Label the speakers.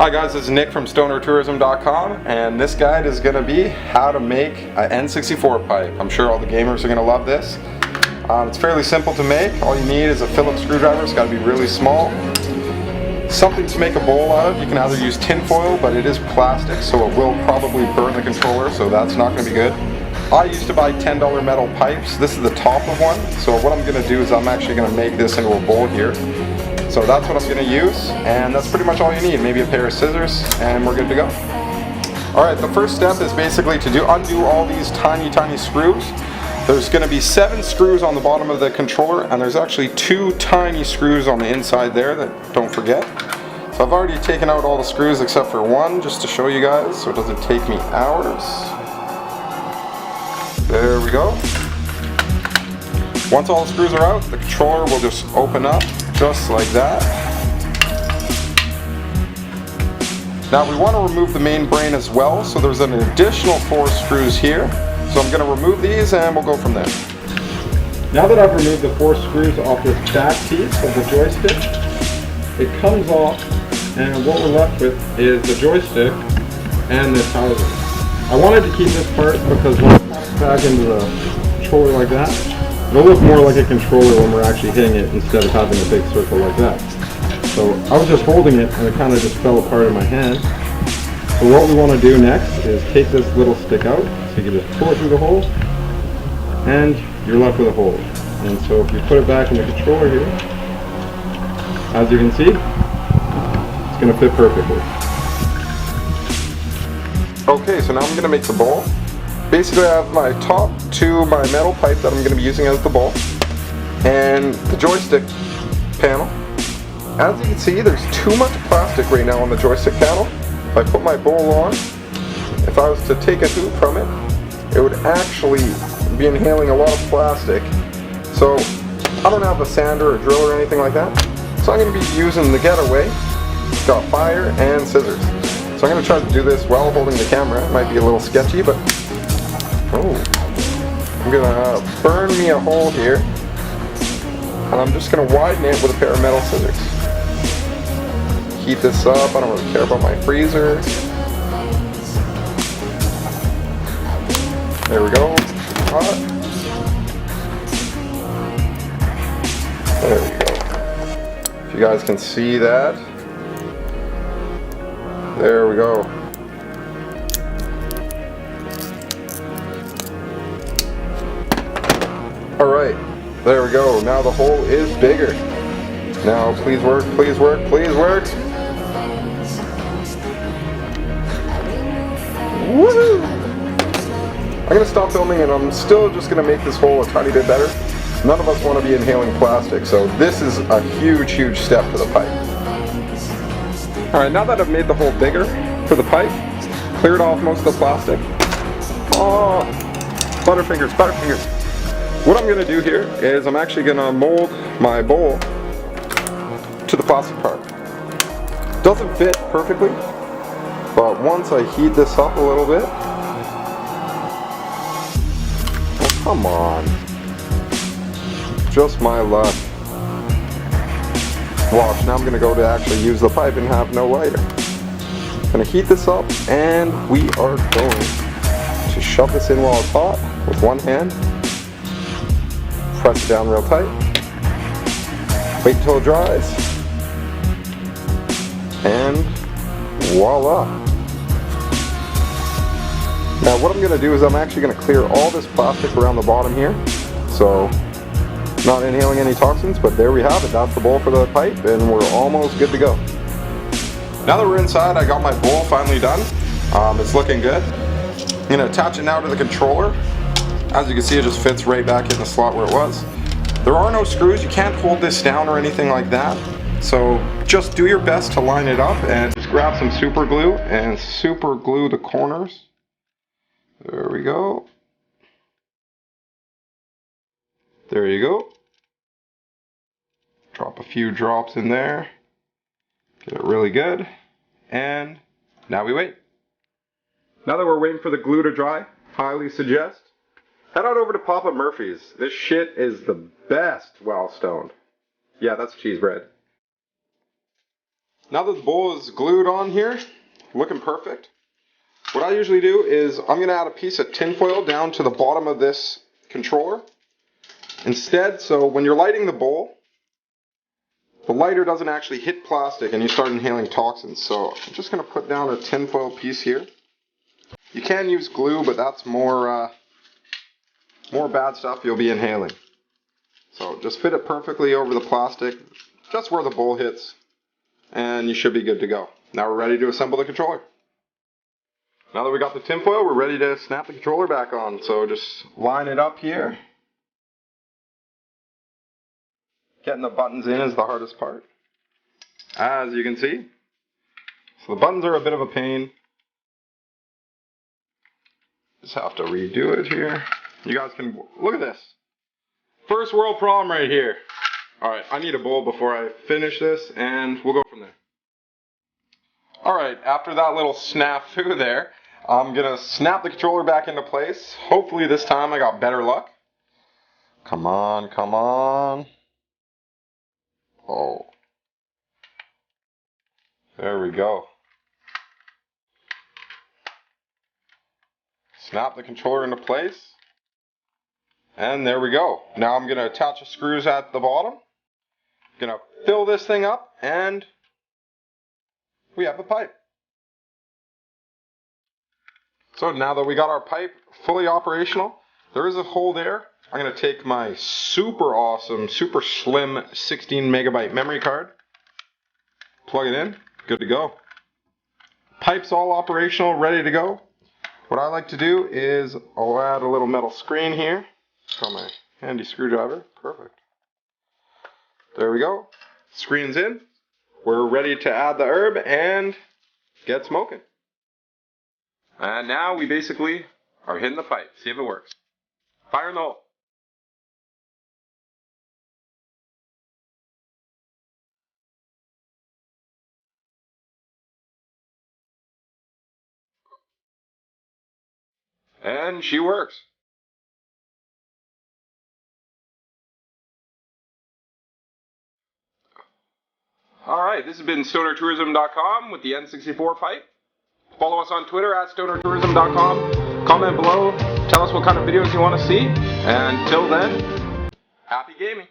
Speaker 1: Hi guys, this is Nick from stonertourism.com, and this guide is going to be how to make an N64 pipe. I'm sure all the gamers are going to love this. It's fairly simple to make. All you need is a Phillips screwdriver. It's got to be really small. Something to make a bowl out of. You can either use tin foil, but it is plastic, so it will probably burn the controller, so that's not going to be good. I used to buy $10 metal pipes. This is the top of one, so what I'm going to do is I'm actually going to make this into a bowl here. So that's what I'm going to use, and that's pretty much all you need. Maybe a pair of scissors, and we're good to go. Alright, the first step is basically to undo all these tiny screws. There's going to be 7 screws on the bottom of the controller, and there's actually 2 tiny screws on the inside there that don't forget. So I've already taken out all the screws except for one, just to show you guys, so it doesn't take me hours. There we go. Once all the screws are out, the controller will just open up, just like that. Now we want to remove the main brain as well, so there's an additional 4 screws here. So I'm going to remove these and we'll go from there. Now that I've removed the 4 screws off this back piece of the joystick, it comes off, and what we're left with is the joystick and this housing. I wanted to keep this part because when it pops back into the controller like that, it'll look more like a controller when we're actually hitting it instead of having a big circle like that. So I was just holding it and it kind of just fell apart in my hand. So what we want to do next is take this little stick out, so you can just pull it through the hole, and you're left with a hole. And so if you put it back in the controller here, as you can see, it's going to fit perfectly. Okay, so now I'm going to make the bowl. Basically I have my top to my metal pipe that I'm going to be using as the bowl, and the joystick panel. As you can see, there's too much plastic right now on the joystick panel. If I put my bowl on, if I was to take a hoop from it, it would actually be inhaling a lot of plastic. So I don't have a sander or drill or anything like that. So I'm going to be using the Getaway. It's got fire and scissors. So I'm going to try to do this while holding the camera. It might be a little sketchy, but I'm going to burn me a hole here. And I'm just going to widen it with a pair of metal scissors. Heat this up. I don't really care about my freezer. There we go. Hot. There we go. If you guys can see that. There we go. Alright, there we go. Now the hole is bigger. Now please work, please work, please work. Woohoo! I'm going to stop filming, and I'm still just going to make this hole a tiny bit better. None of us want to be inhaling plastic, so this is a huge step for the pipe. Alright, now that I've made the hole bigger for the pipe, cleared off most of the plastic. Oh, butterfingers, butterfingers. What I'm going to do here is I'm actually going to mold my bowl to the plastic part. Doesn't fit perfectly, but once I heat this up a little bit, oh, come on, just my luck. Watch, now I'm going to go to actually use the pipe and have no lighter. I'm going to heat this up, and we are going to shove this in while it's hot with one hand. Press it down real tight. Wait until it dries. And voila. Now what I'm going to do is I'm actually going to clear all this plastic around the bottom here. So not inhaling any toxins, but there we have it. That's the bowl for the pipe, and we're almost good to go. Now that we're inside, I got my bowl finally done. It's looking good. I'm going to attach it now to the controller. As you can see, it just fits right back in the slot where it was. There are no screws. You can't hold this down or anything like that. So just do your best to line it up, and just grab some super glue and super glue the corners. There we go. There you go. Drop a few drops in there. Get it really good. And now we wait. Now that we're waiting for the glue to dry, highly suggest head on over to Papa Murphy's. This shit is the best while stoned. Yeah, that's cheese bread. Now that the bowl is glued on here, looking perfect, what I usually do is I'm going to add a piece of tinfoil down to the bottom of this controller. Instead, so when you're lighting the bowl, the lighter doesn't actually hit plastic and you start inhaling toxins. So I'm just going to put down a tinfoil piece here. You can use glue, but that's more bad stuff you'll be inhaling. So just fit it perfectly over the plastic, just where the bowl hits, and you should be good to go. Now we're ready to assemble the controller. Now that we got the tinfoil, we're ready to snap the controller back on. So just line it up here. Getting the buttons in is the hardest part, as you can see. So the buttons are a bit of a pain. Just have to redo it here. You guys can look at this. First world problem right here. Alright, I need a bowl before I finish this, and we'll go from there. Alright, after that little snafu there, I'm going to snap the controller back into place. Hopefully this time I got better luck. Come on, come on. Oh. There we go. Snap the controller into place. And there we go. Now I'm going to attach the screws at the bottom. Going to fill this thing up, and we have a pipe. So now that we got our pipe fully operational, there is a hole there. I'm going to take my super awesome, super slim 16 megabyte memory card, plug it in, good to go. Pipe's all operational, ready to go. What I like to do is I'll add a little metal screen here. Got my handy screwdriver, perfect. There we go, screen's in. We're ready to add the herb and get smoking. And now we basically are hitting the pipe, see if it works. Fire in the hole. And she works. Alright, this has been stonertourism.com with the N64 Pipe. Follow us on Twitter at stonertourism.com. Comment below, tell us what kind of videos you want to see. And until then, happy gaming.